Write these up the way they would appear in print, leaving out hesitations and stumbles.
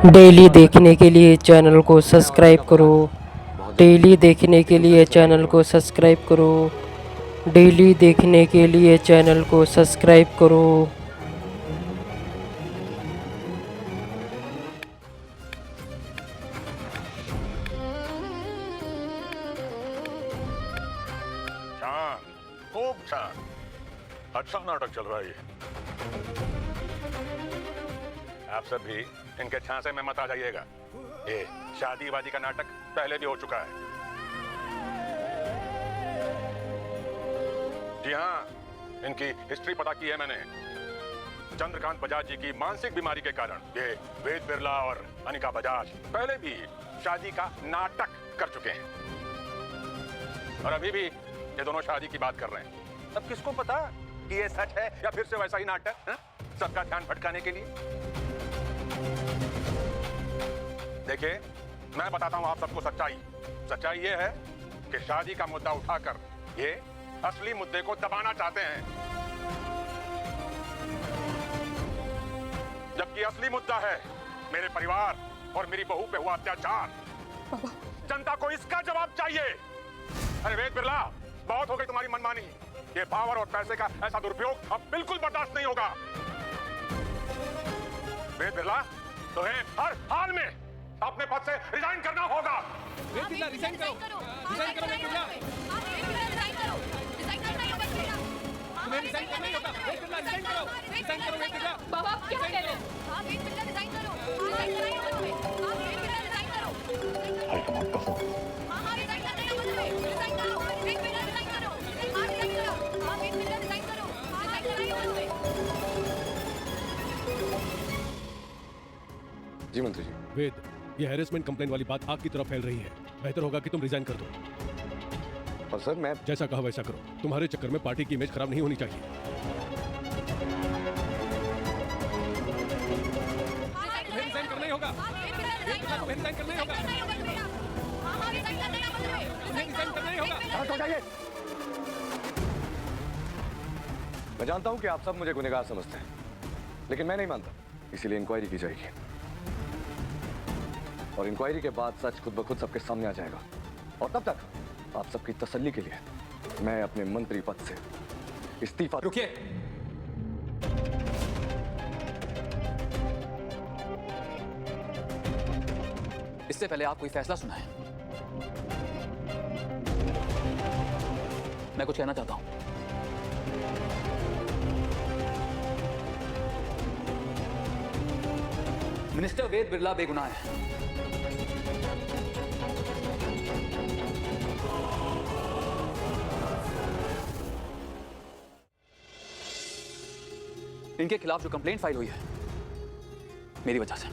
Daily देखने के लिए चैनल को सब्सक्राइब करो। डेली देखने के लिए चैनल को सब्सक्राइब करो। डेली देखने के लिए चैनल को सब्सक्राइब करो। शान, खूब शान। अच्छा नाटक चल रहा है ये। आप सब भी इनके झांसे में मत आ जाइएगा। ये शादी वादी का नाटक पहले भी हो चुका है। जी हाँ, इनकी हिस्ट्री पता की है मैंने। चंद्रकांत बजाज जी की मानसिक बीमारी के कारण ये वेद बिरला और अनिका बजाज पहले भी शादी का नाटक कर चुके हैं और अभी भी ये दोनों शादी की बात कर रहे हैं। अब किसको पता कि ये सच है या फिर से वैसा ही नाटक है? सबका ध्यान भटकाने के लिए। देखिए, मैं बताता हूं आप सबको सच्चाई। सच्चाई ये है कि शादी का मुद्दा उठाकर ये असली मुद्दे को दबाना चाहते हैं, जबकि असली मुद्दा है मेरे परिवार और मेरी बहू पे हुआ अत्याचार। जनता को इसका जवाब चाहिए। अरे वेद बिरला, बहुत हो गई तुम्हारी मनमानी। ये पावर और पैसे का ऐसा दुरुपयोग अब बिल्कुल बर्दाश्त नहीं होगा। वेद बिरला, तुम्हें हर हाल में अपने पद से रिजाइन करना होगा। वेद बिरला, रिजाइन करो। रिजाइन करो वेद बिरला। तुम्हें रिजाइन करना ही होगा। वेद बिरला, रिजाइन करो। रिजाइन करो वेद बिरला। बाबा आप क्या कह रहे हैं? हाँ वेद बिरला रिजाइन करो। रिजाइन कराइए मत में। हाँ वेद बिरला रिजाइन करो। हाईकमान का फोन। हाँ हाँ रिजाइन करना है मत में। रिजाइन करो। वेद बिरला रिजाइन करो। हाँ रिजाइन करो। हाँ वेद बिरला रिजाइन करो। रिजाइन कराइए मत में। जी मंत्री जी। वेद, ये हैरेसमेंट कंप्लेन वाली बात आग की तरफ फैल रही है। बेहतर होगा कि तुम रिजाइन कर दो। और सर मैं जैसा कहा वैसा करो। तुम्हारे चक्कर में पार्टी की इमेज खराब नहीं होनी चाहिए। तुम्हें रिजाइन करना ही होगा। वेद बिरला, तुम्हें रिजाइन करना ही होगा। हाँ हाँ रिजाइन करना है मत में। तुम्हें रिजाइन करना ही होगा। शांत हो जाइए। मैं जानता हूं कि आप सब मुझे गुनहगार समझते हैं, लेकिन मैं नहीं मानता। इसीलिए इंक्वायरी की जाएगी और इंक्वायरी के बाद सच खुद ब खुद सबके सामने आ जाएगा। और तब तक आप सबकी तसल्ली के लिए मैं अपने मंत्री पद से इस्तीफा। रुकिए। इससे पहले आप कोई फैसला सुनाएं। मैं कुछ कहना चाहता हूं। मिनिस्टर वेद बिरला बेगुनाह है। इनके खिलाफ जो कंप्लेंट फाइल हुई है मेरी वजह से।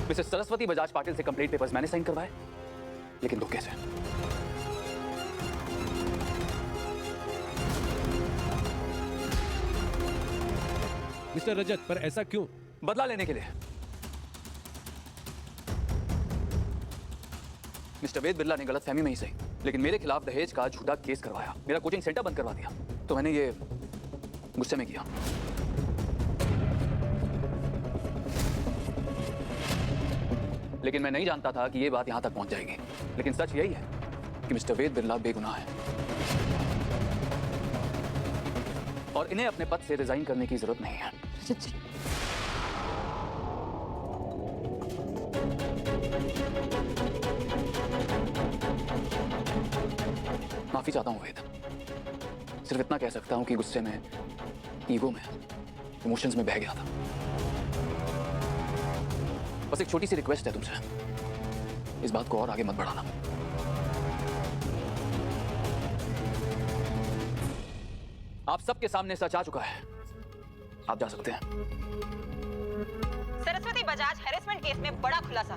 मिसेस सरस्वती बजाज पाटिल से कंप्लेंट पेपर्स मैंने साइन करवाए, लेकिन धोखे से। मिस्टर रजत, पर ऐसा क्यों? बदला लेने के लिए। मिस्टर वेद बिरला ने गलतफहमी में ही सही, लेकिन मेरे खिलाफ दहेज का झूठा केस करवाया, मेरा कोचिंग सेंटर बंद करवा दिया। तो मैंने ये गुस्से में किया। लेकिन मैं नहीं जानता था कि ये बात यहां तक पहुंच जाएगी। लेकिन सच यही है कि मिस्टर वेद बिरला बेगुनाह है और इन्हें अपने पद से रिजाइन करने की जरूरत नहीं है। माफी चाहता हूं वेद। सिर्फ इतना कह सकता हूं कि गुस्से में, ईगो में, इमोशंस में बह गया था। बस एक छोटी सी रिक्वेस्ट है तुमसे, इस बात को और आगे मत बढ़ाना। आप सबके सामने सच आ चुका है, आप जा सकते हैं। सरस्वती बजाज हैरेसमेंट केस में बड़ा खुलासा।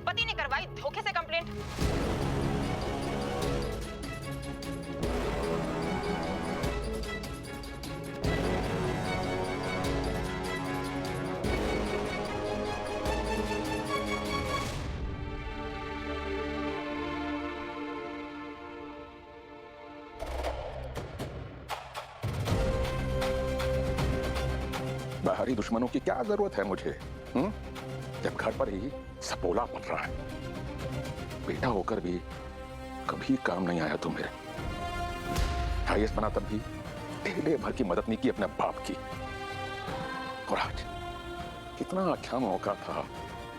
पति ने करवाई धोखे से कंप्लेंट। बाहरी दुश्मनों की क्या जरूरत है मुझे, जब घर पर ही सपोला पड़ रहा है। बेटा होकर भी कभी काम नहीं आया तू मेरे। आईएएस बना तब भी टेढ़े भर की मदद नहीं की अपने बाप की। और आज कितना अच्छा मौका था,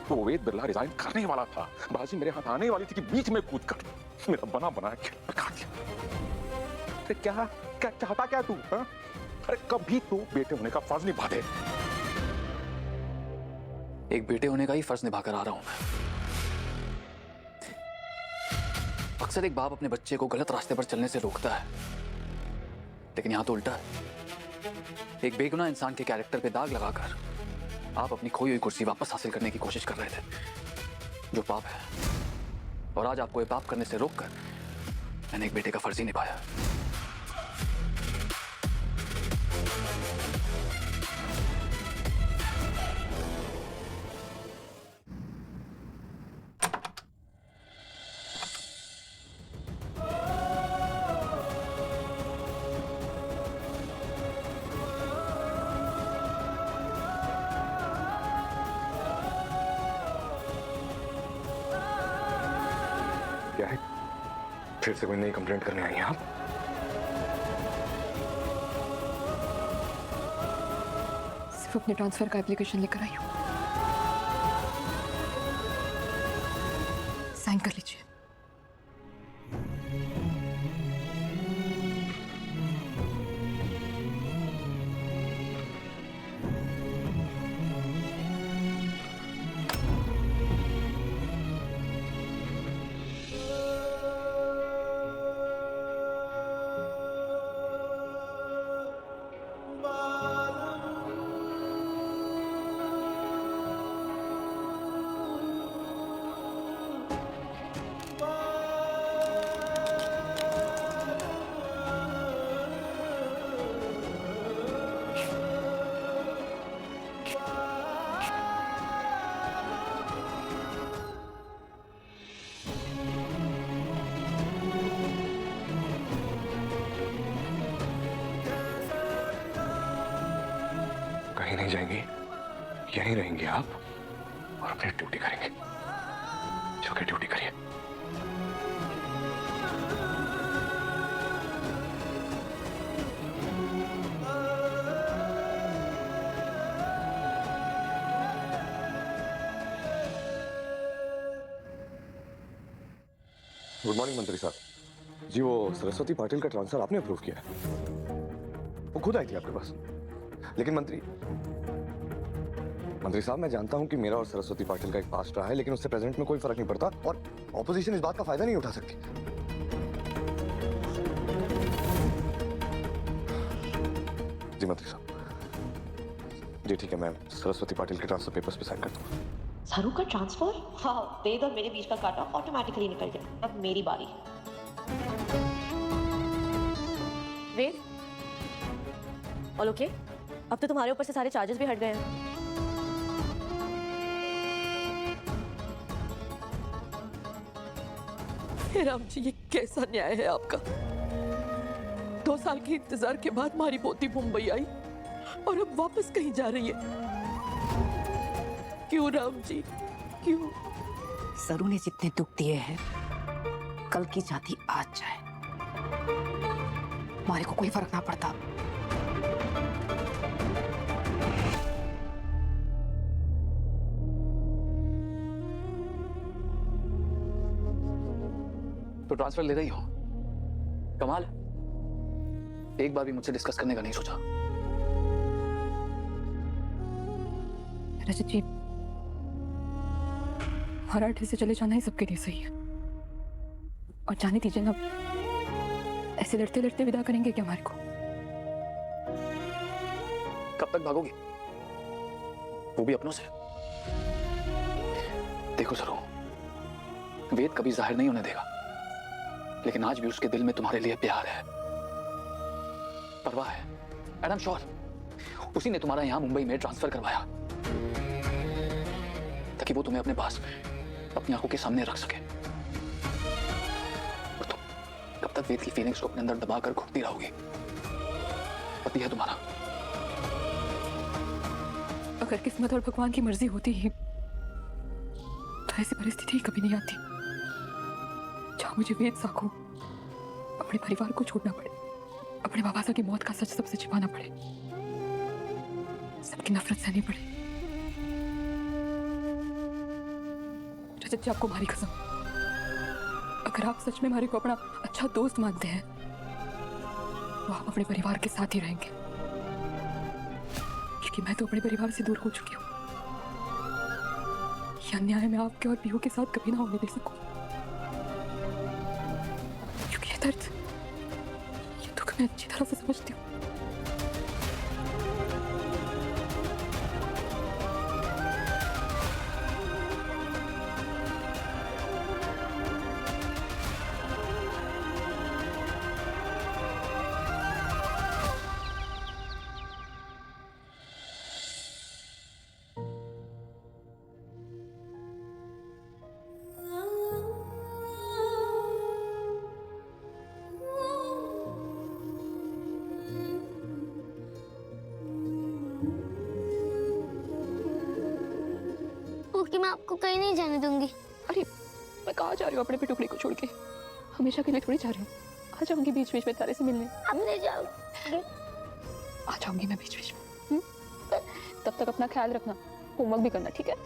तो वेद बिरला रिजाइन करने वाला था, बाजी मेरे हाथ आने वाली थी कि बीच में कूद कर मेरा बना बनाया खेल पका दिया। अरे क्या क्या चाहता क्या तू? अरे कभी तू बेटे होने का फर्ज निभा दे। एक बेटे होने का ही फर्ज निभाकर आ रहा हूं मैं। अक्सर एक बाप अपने बच्चे को गलत रास्ते पर चलने से रोकता है, लेकिन यहां तो उल्टा है। एक बेगुनाह इंसान के कैरेक्टर पे दाग लगाकर आप अपनी खोई हुई कुर्सी वापस हासिल करने की कोशिश कर रहे थे, जो पाप है। और आज आपको ये पाप करने से रोककर मैंने एक बेटे का फर्ज ही निभाया। क्या है? फिर से कोई नई कंप्लेंट करने आई हैं आप? सिर्फ अपने ट्रांसफर का एप्लीकेशन लेकर आई हूँ। साइन कर लीजिए। कहीं नहीं जाएंगी, यहीं रहेंगे आप और अपनी ड्यूटी करेंगे। जो कि ड्यूटी करिए। गुड मॉर्निंग मंत्री साहब जी। वो सरस्वती पाटिल का ट्रांसफर आपने अप्रूव किया है? वो खुद आई थी आपके पास। लेकिन मंत्री साहब, मैं जानता हूं कि मेरा और सरस्वती पाटिल का एक पास्ट रहा है, लेकिन उससे प्रेजेंट में कोई फर्क नहीं पड़ता और ऑपोजिशन इस बात का फायदा नहीं उठा सकती। जी मंत्री साहब, जी ठीक है, मैं सरस्वती पाटिल के ट्रांसफर पेपर्स पे साइन कर दूंगा। सरू का ट्रांसफर? हाँ, वेद और मेरे बीच का कांटा ऑटोमेटिकली निकल गया। अब मेरी बारी। वेद, ऑल ओके? अब तो तुम्हारे ऊपर से सारे चार्जेस भी हट गए हैं। हे राम जी, ये कैसा न्याय है आपका? 2 साल के इंतजार के बाद हमारी पोती मुंबई आई और अब वापस कहीं जा रही है। क्यों राम जी, क्यों? सरू ने जितने दुख दिए हैं, कल की जाती आज जाए, हमारे को कोई फर्क ना पड़ता। तो ट्रांसफर ले रही हो? कमाल है। एक बार भी मुझसे डिस्कस करने का नहीं सोचा। रजत जी, हराठे से चले जाना ही सबके लिए सही है। और जाने दीजिए ना, ऐसे लड़ते लड़ते विदा करेंगे क्या हमारे को? कब तक भागोगी, वो भी अपनों से? देखो सरू, वेद कभी जाहिर नहीं होने देगा, लेकिन आज भी उसके दिल में तुम्हारे लिए प्यार है, परवाह है। एंड आई एम श्योर उसी ने तुम्हारा यहां मुंबई में ट्रांसफर करवाया ताकि वो तुम्हें अपने पास अपनी आंखों के सामने रख सके। और तुम कब तक वेद की फीलिंग्स को अपने अंदर दबाकर घुटती रहोगी? पति है तुम्हारा, अगर किस्मत और भगवान की मर्जी होती ही तो ऐसी परिस्थिति कभी नहीं आती जहां मुझे वेद सा को अपने परिवार को छोड़ना पड़े, अपने बाबा सा की मौत का सच सबसे छिपाना पड़े, सबकी नफरत सहनी पड़े। रजत जी, आपको हमारी कसम, अगर आप सच में हमारे को अपना अच्छा दोस्त मानते हैं तो आप अपने परिवार के साथ ही रहेंगे, क्योंकि मैं तो अपने परिवार से दूर हो चुकी हूँ। यह अन्याय मैं आपके और पीहू के साथ कभी ना होने दे सकूं, क्योंकि ये दर्द, ये दुख मैं अच्छी तरह से समझती हूँ। ओके, मैं आपको कहीं नहीं जाने दूंगी। अरे मैं कहाँ जा रही हूँ अपने पे टुकड़ी को छोड़ के? हमेशा के लिए थोड़ी जा रही हूँ। आ जाऊंगी बीच बीच में तारे से मिलने। अब नहीं जाओगे? आ जाऊंगी मैं बीच बीच में। तब तक अपना ख्याल रखना, होमवर्क भी करना, ठीक है?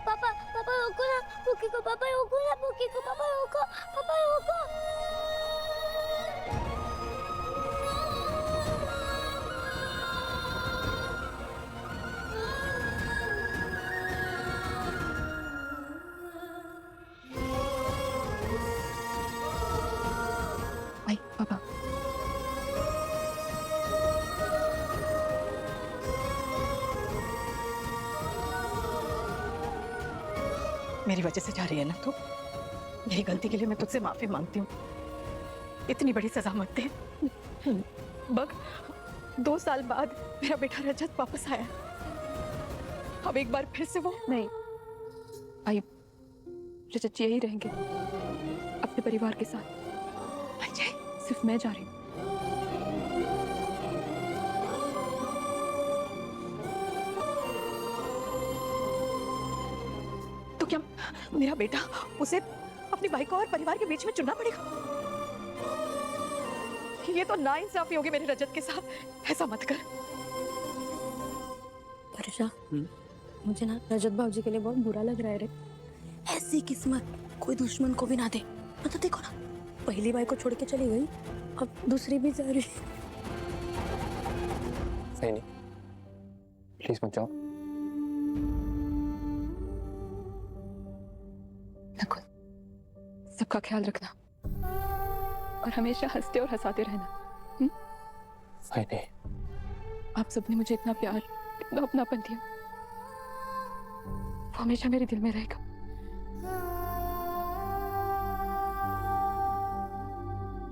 पापा, पापा रोको ना पुकी को, पापा रोको ना पुकी को, पापा रोको, पापा रोको। आई पापा। मेरी वजह से जा रही है ना तो यही गलती के लिए मैं तुझसे माफी मांगती हूँ। इतनी बड़ी सजा मत दे। बग, 2 साल बाद मेरा बेटा रजत वापस आया। अब एक बार फिर से वो नहीं आई, रजत जी यही रहेंगे अपने परिवार के साथ। अजय, सिर्फ मैं जा रही हूँ। तो क्या मेरा बेटा, उसे अपनी भाई को और परिवार के बीच में चुनना पड़ेगा? ये तो नाइंसाफी होगी मेरे रजत के साथ। ऐसा मत कर। वर्षा, मुझे ना रजत भाजी के लिए बहुत बुरा लग रहा है रे। ऐसी किस्मत कोई दुश्मन को भी ना दे। मतलब देखो ना, पहली भाई को छोड़ के चली गई, अब दूसरी भी जा रही। नहीं, प्लीज मत जाओ। नकुल, सबका ख्याल रखना और हमेशा हंसते और हंसाते रहना। नहीं, आप सबने मुझे इतना प्यार, इतना अपनापन दिया, वो हमेशा मेरे दिल में रहेगा।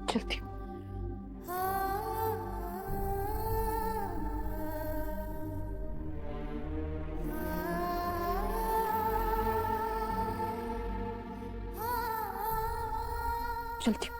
चलती हूँ। चलती हूँ।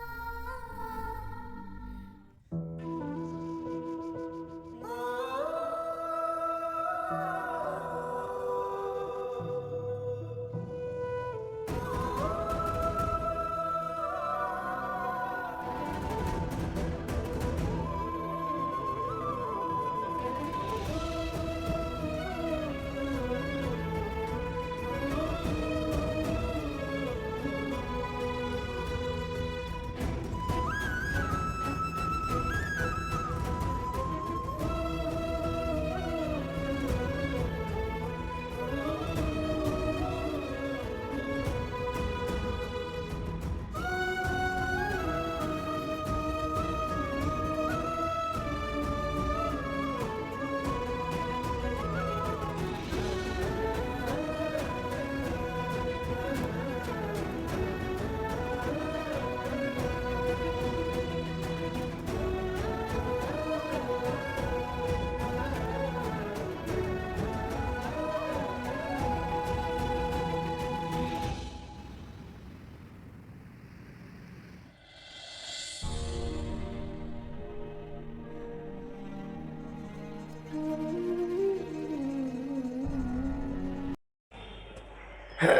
तो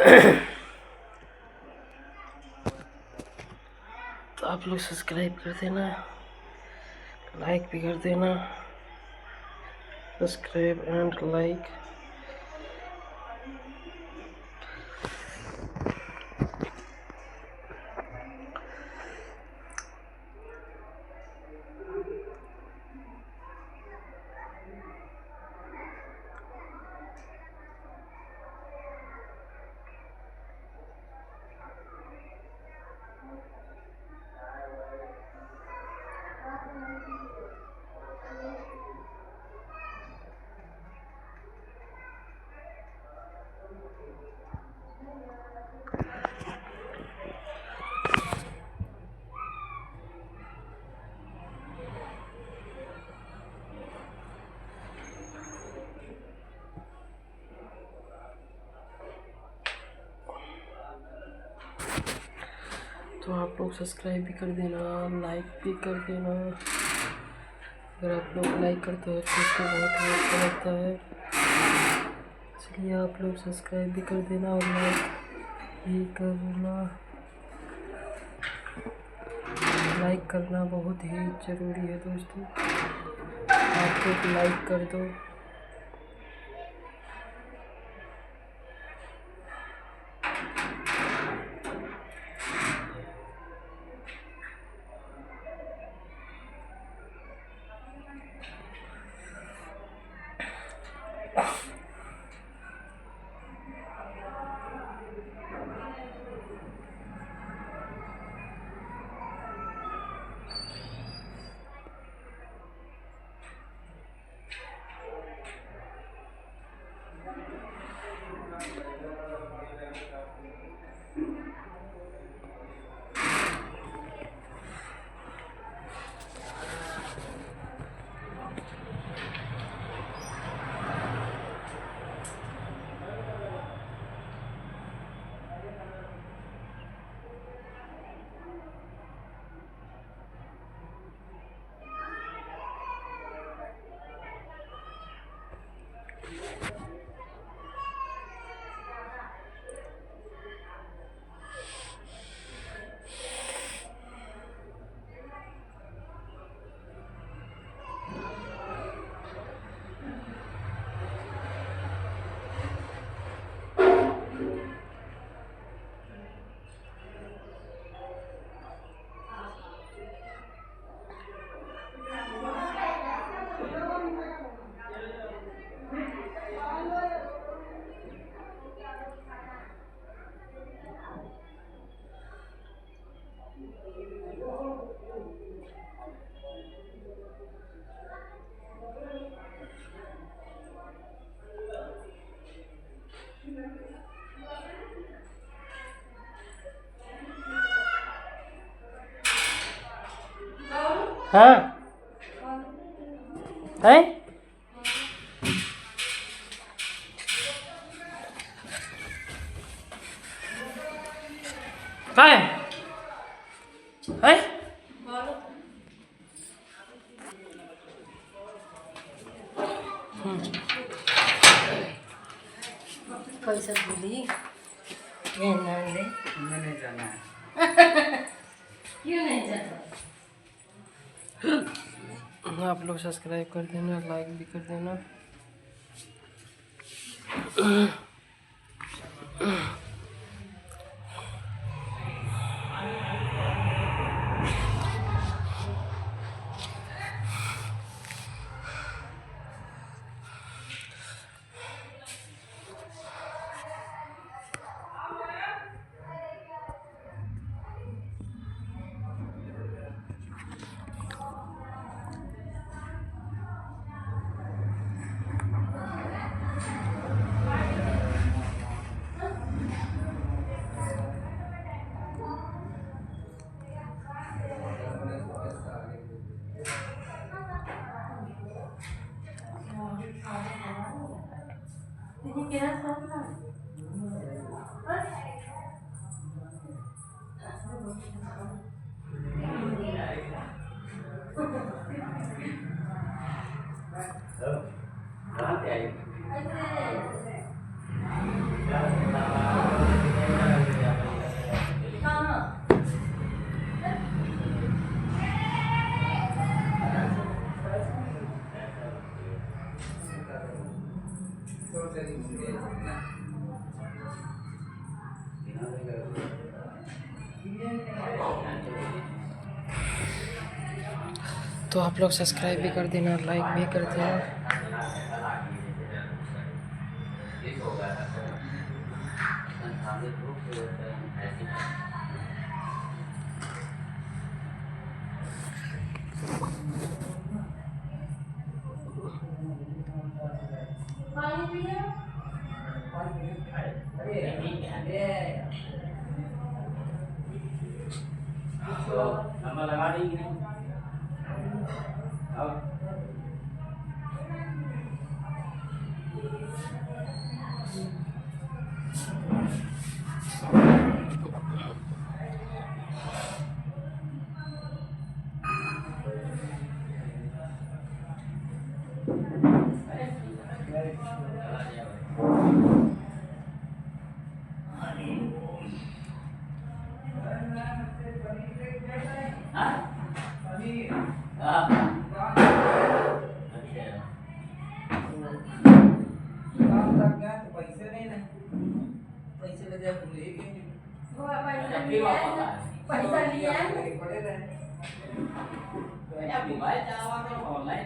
आप लोग सब्सक्राइब कर देना, लाइक भी कर देना, सब्सक्राइब एंड लाइक। तो आप लोग सब्सक्राइब भी कर देना, लाइक भी कर देना। अगर आप लोग लाइक करते हो तो इसको बहुत ही अच्छा लगता है, इसलिए आप लोग सब्सक्राइब भी कर देना और लाइक भी करना। लाइक करना बहुत ही ज़रूरी है दोस्तों, आप लोग लाइक कर दो। हाँ है क्या है पैसा बोली ये ले मैंने जाना है। क्यों नहीं जाना? आप लोग सब्सक्राइब कर देना, लाइक भी कर देना। कहाँ से आई? तो आप लोग सब्सक्राइब भी कर देना, लाइक भी कर देना। लगा देंगे पैसा लिया मोबाइल ऑनलाइन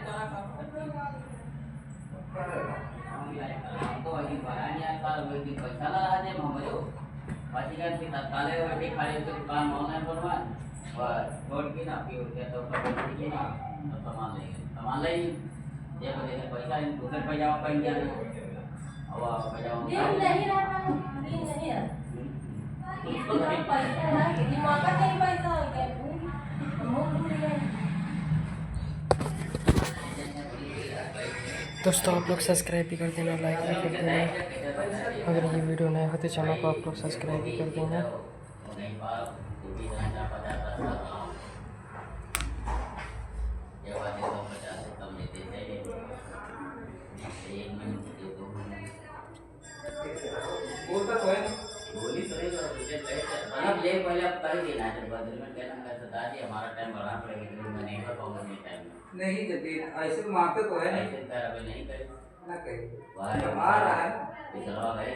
तो वही बनाने आता वही पैसा लगा दे मम्मी बाकी का कि तत्काल वही खाली तो काम ऑनलाइन बनवा और छोड़ के ना फिर क्या तो कर के ना तो सामान ले ये बोले पैसा इन दूसरे पैसा पर दिया अब पैसा नहीं रहा नहीं रहा दोस्तों आप लोग सब्सक्राइब भी कर देना, लाइक भी कर देना। अगर ये वीडियो नया हो तो चैनल को आप लोग सब्सक्राइब भी कर देना। ये पहले आप कर देना है बदल में कहना मैं बता दी हमारा टाइम बढ़ा पड़ेगा मैं नहीं कर पाऊंगा ये टाइम नहीं जब ऐसे मांगते तो है नहीं कर अभी नहीं करे ना करे आ रहा है चलो गए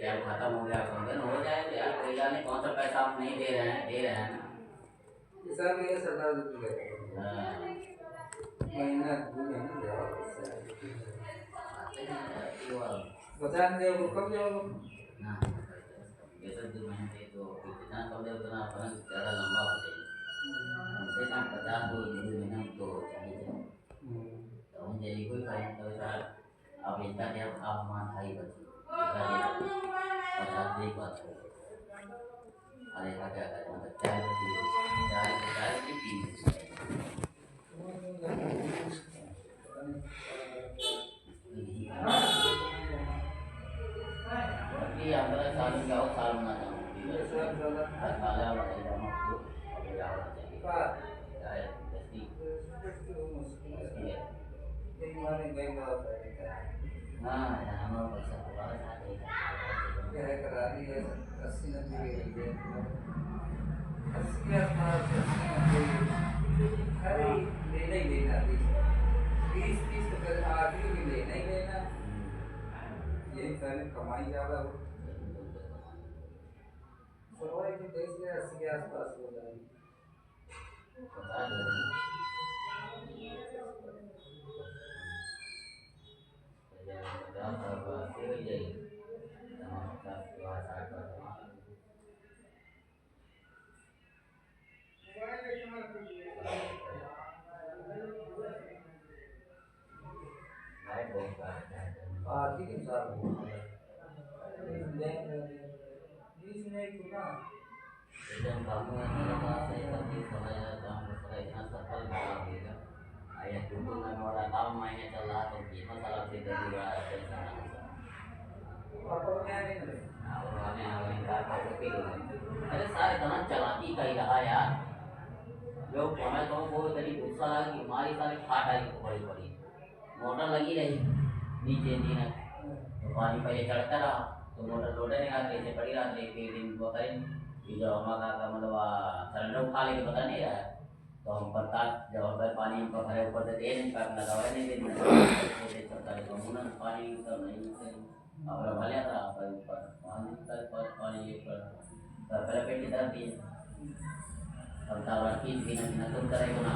टाइम खत्म हो गया फंक्शन हो जाए तो यार कोई जाने कौन सा पैसा हम नहीं दे रहे हैं ना सब ये सरकार देती है महीना बता दे वो कब जाओगे ना जैसे 2 महीने तो जितना कम दे उतना अपना ज़्यादा लंबा हो जाएगा हमसे काम 50 2 महीना तो चाहिए तो हम जल्दी कोई फाइन तो सर अब इतना देर आप मान खाई बची 50 एक बात है अरे क्या करें मतलब चाय ये अंदर साल का और साल में जाऊँ काला वाला जाऊँ तो अभी जाओ चाहिए चाहे जैसी हाँ हमारा पैसा हमारे साथ है करा रही है 80-90 के अरे लेना ही लेना 20-30 तो फिर आखिरी में लेना ही लेना यही सारी कमाई ज़्यादा हो सरवाई की 10 से 80 के आसपास हो जाएगी आर्थिक हिसाब एकदम काम में इतना सफल मिलेगा आया टूटू में मेरा काम महीने चल रहा तो कितना सारा से दे दिया अरे सारे इतना चलाती का ही रहा यार जो मैं तो वो तेरी गुस्सा लगा कि हमारी सारी फाट आई बड़ी बड़ी मोटर लगी रही नीचे दिन तो पानी पहले चढ़ता रहा तो मोटर लोटे नहीं आती ऐसे पड़ी रहा एक दिन बताए कि जो हमारा का मतलब सिलेंडर उठा लेके पता नहीं रहा तो हम बरसात जब अगर पानी हमको भरे ऊपर से तेल नहीं काटना दवा नहीं देना चलता है तो मुनन पानी ऊपर नहीं और भले था ऊपर पानी ऊपर पानी ऊपर पहले पेट की तरफ दिए अब दावा की बिना बिना तुम करेगा ना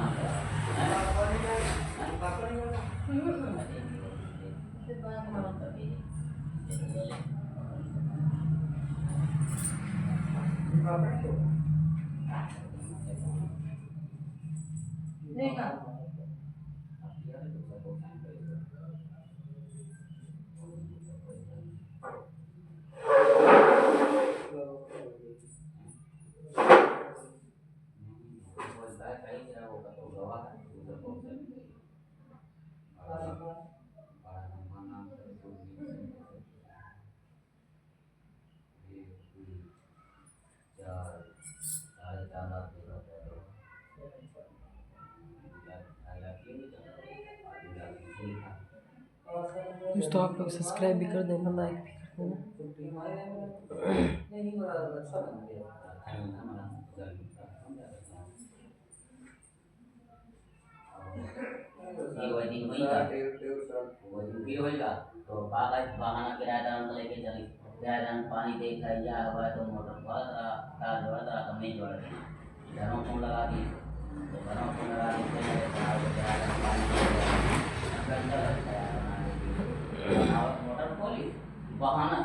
दोस्तों आप लोग सब्सक्राइब भी कर देना, लाइक भी कर देना। तो कागज बहाना किराएदार को लेके चली, किराएदार पानी दे खाई जा हुआ तो मोटर बढ़ रहा तार जोड़ रहा तो नहीं जोड़ रहा, घरों को लगा दी तो घरों को लगा दी किराएदार पानी मोटर खोली बहाना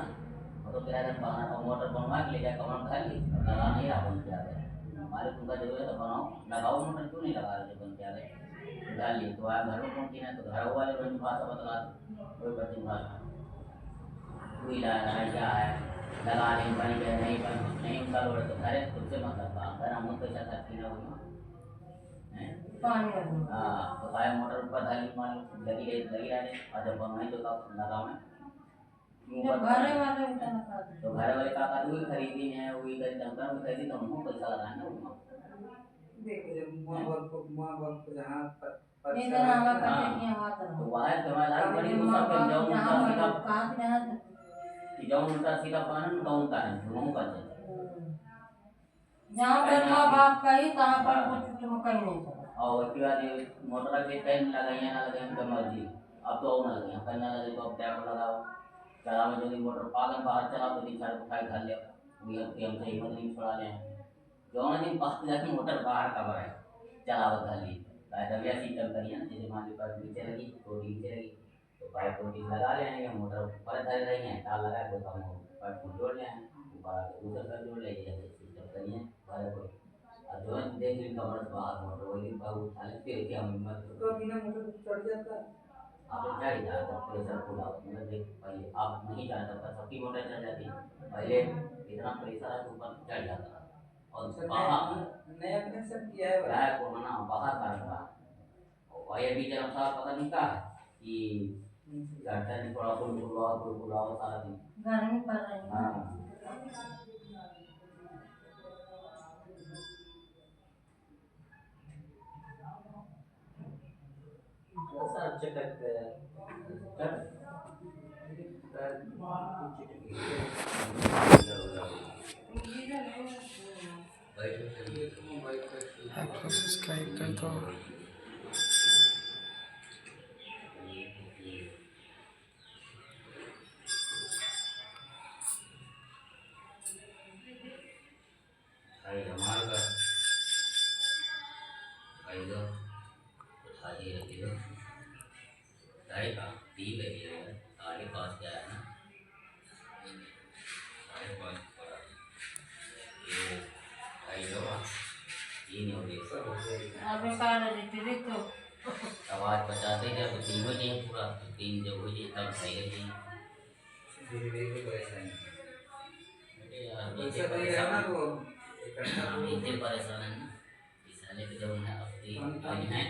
तो किराएदार बहाना और मोटर बनवा के ले जाकर कमर खा ली, लगा नहीं रहा बन क्या गया हमारे तुमका जरूरत है तो बनाओ लगाओ मोटर क्यों नहीं लगा रहे बन क्या गए डाल ली तो आप घरों को ना तो घर वाले बन भाषा बतला कोई बच्चे भाषा कोई ला रहा है क्या है लगा लें बन गए नहीं उनका लोड तो घरे खुद से मतलब घर हम पैसा खर्च ना हुआ हाँ तो पाया मोटर ऊपर डाली मान लगी रहे और जब बनवाई तो लगाओ तो घर वाले का वही खरीदी है वही खरीदी तो हमको पैसा लगाना उसमें तो वह कमाल बड़ी मुश्किल जाऊं उनका सीधा पान तो उनका है दोनों का है जहाँ पर माँ बाप का ही तहाँ पर कुछ तुम कहीं नहीं और उसके बाद मोटर के पेन लगाइए ना लगाइए उनका मर्जी अब तो ना लगाइए पेन ना लगे तो अब टैप लगाओ चलाओ जो मोटर पागल बाहर चलाओ तो 3-4 खाई खा लिया हम से हिम्मत नहीं छोड़ा ले जो ना दिन पास जाके मोटर बाहर का है चलाओ खाली तो वैसे ही चल करिए ना जैसे मान लीजिए पाइप नीचे लगी तो नीचे लगी तो पाइप को लगा लेंगे मोटर ऊपर धर रही है तार लगा के हम पाइप को जोड़ लें ऊपर दूसरा का जोड़ ले जैसे सिस्टम करिए बाहर को और जो देख ली कमर बाहर मोटर वही बाहर उठा लेते हैं कि हम हिम्मत तो बिना मोटर चढ़ जाता है आप चढ़ जाता प्रेशर फुल मतलब पहले आप नहीं जानता था सबकी मोटर चढ़ जाती पहले इतना प्रेशर है तो ऊपर चढ़ जाता और बाहर नया कनेक्शन किया है गाय को ना बाहर का रखा और ये भी जब सारा पता नहीं का कि घंटा नहीं थोड़ा बुलाओ सारा दिन गर्मी पड़ रही है हाँ सारा चटक आप लोग सब्सक्राइब कर दो। आवाज बचाते जब 3 बजे पूरा 3 जब हो जाए तब सही रहे इतने परेशान है ना इसलिए तो जब है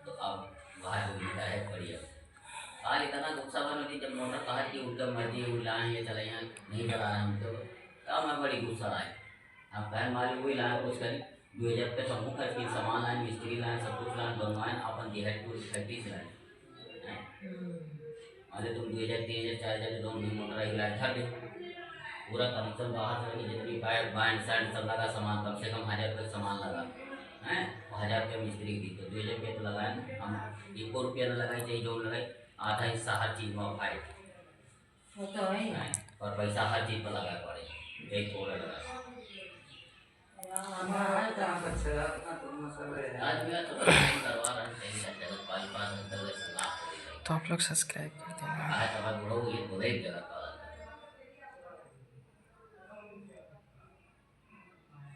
तो अब बाहर मिलता है बढ़िया आज इतना गुस्सा बनी जब मोटर कहा कि उनका मर्जी लाए या चले यहाँ नहीं चला रहे हम तो तब मैं बड़ी गुस्सा आए हम कहें मालिक वही लाए कुछ करें 2000 पे समूह खर्च की सामान लाए मिस्त्री लाए सब कुछ लाए बनवाएं अपन दिहाड़ी पूरी फैक्ट्री से लाए अरे तुम 2000 3000 4000 दोनों नहीं मोटर ही लाए छट पूरा कनेक्शन बाहर से लगी जितनी पाइप बैंड सैंड सब लगा सामान कम से कम 1000 रुपये सामान लगा हैं 1000 रुपये मिस्त्री दी तो 2000 रुपये तो लगाए हम 1 रुपया न लगाई चाहिए जो लगाई आधा हिस्सा हर चीज़ में पाए और पैसा हर चीज़ पर लगा पड़े एक थोड़ा लगा तो आप लोग सब्सक्राइब कर देना।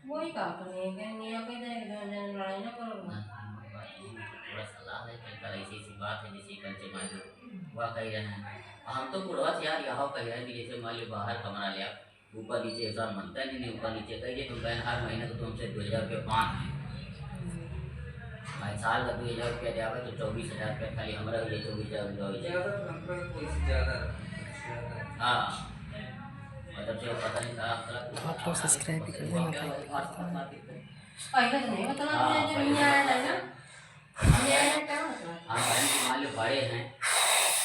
वही का करेंगे निया के दे लड़ाई ना करो ना। थोड़ा सलाह है कि ऐसी बात है जिसकी कंचे मान लो वह कह रहे हैं हम तो पूर्वा से यार यहाँ कह रहे हैं कि जैसे मान लो बाहर कमरा लिया ऊपर नीचे ऐसा मनता है नहीं ऊपर नीचे कहिए तो बहन हर महीने को तुमसे 2000 रुपये 5 भाई साल का 2000 रुपया जावे तो 24,000 रुपया खाली हमारा ये 24,000 हाँ मतलब जो पता नहीं था आप लोग सब्सक्राइब भी कर देना। पहले तो नहीं बता मुझे जो निया है ना निया है क्या मतलब हम बहन के मान लो बड़े हैं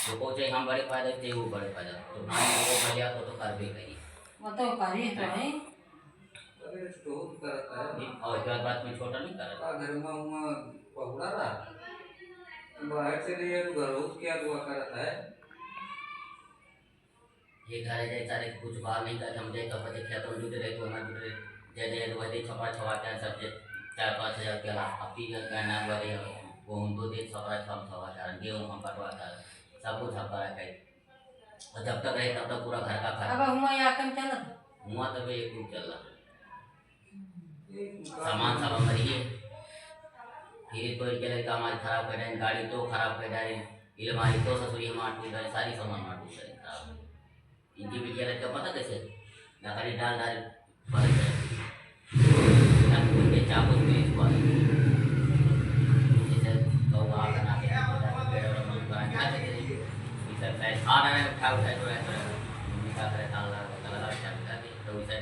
जो को चाहे हम बड़े फायदा थे वो बड़े फायदा तो मान लो वो लिया तो कर भी कहीं वो तो करी तो नहीं और एक बात में छोटा नहीं कर घर में हुआ पहुड़ा रहा बाहर से लिए तो घर क्या दुआ करता है ये घर है सारे कुछ बाहर नहीं कर समझे तो पता क्या तो लूट रहे तो ना लूट रहे जय जय वही छपा छवा क्या सब 4-5 हज़ार क्या अपनी का नाम वाले वो उनको दे छपा छम छवा चार गेहूं हम कटवा कर सब कुछ छपा रखा है और जब तक रहे तब तक पूरा घर का खर्च अब हुआ या कम चल हुआ तब एक रूप चल रहा सामान सब हमारी है फिर कोई के लड़का हमारी खराब कर रहे गाड़ी तो खराब कर रहे ये हमारी तो ससुरी मार टूट रहे सारी सामान मार टूट रहे खराब इनकी बिटिया लड़का पता कैसे लकड़ी डाल भर गए चाकू में जैसे कौआ बना के खा रहे उठा उठा तो मम्मी का करे तो उसे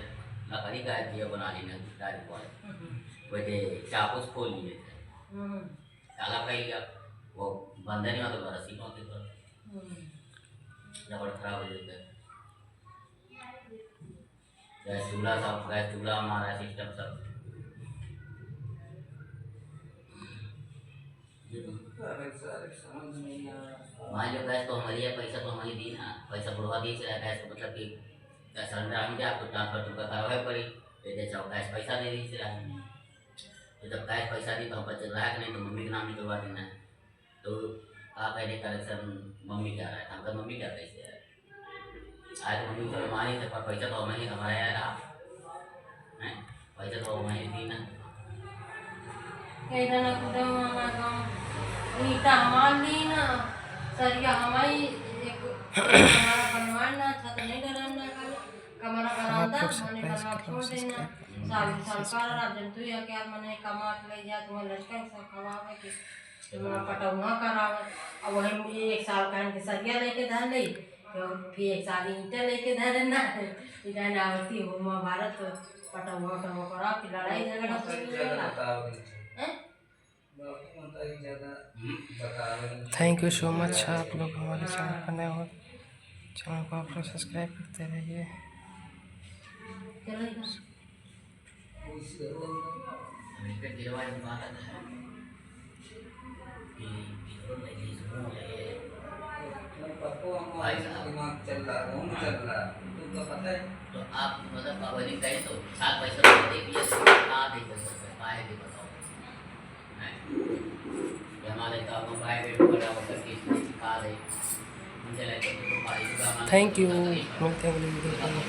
लकड़ी का दिया बना ली डायरेक्ट पर वैसे चाकू खोल लिए थे ताला कही गया वो बंधे नहीं होता रस्सी पहुँचे पर रबड़ खराब हो जाता है गैस चूल्हा सब गैस चूल्हा हमारा सिस्टम सब मान लो गैस तो हमारी है पैसा तो हमारी दी ना पैसा बुढ़वा दी चला गैस को मतलब कि सिलेंडर हम क्या आपको ट्रांसफर तुमका कार्रवाई पड़ी जैसे चाहो कैश पैसा दे दी चला तो जब कैश पैसा दी तो हम बच्चे रहा कि नहीं तो मम्मी के नाम निकलवा देना है तो आप पहले करेक्शन मम्मी क्या रहा है हमका मम्मी क्या कैसे है आज मम्मी चलो मारी थे पर पैसा तो हमें हमारा यार पैसा तो हमें दी ना इधर ना कुछ हमारा ईटा हमारी ना सरिया हमारी एक हमारा बनवाना छत नहीं डराना कमरा बनाना मैंने बनवा छोड़ देना साल कर रहा जब तू या क्या मैंने कमा के ले जा तुम्हें लड़का सब खवावे के तुम्हारा पटौना करावे अब वही 1 साल का इनके सरिया लेके धर ले फिर 1 साल ईंटें लेके धर ना इधर आवती हो महाभारत पटौना करा कि लड़ाई झगड़ा थैंक यू सो मच। आप लोग हमारे चैनल पर नए हो चैनल को आप लोग सब्सक्राइब करते रहिए। तो आप मतलब पाबंदी करें तो 7 पैसा देखिए हमारे तो आप प्राइवेट बड़ा होकर के सिखा दे मुझे लगता है थैंक यू मिलते हैं अगले वीडियो में।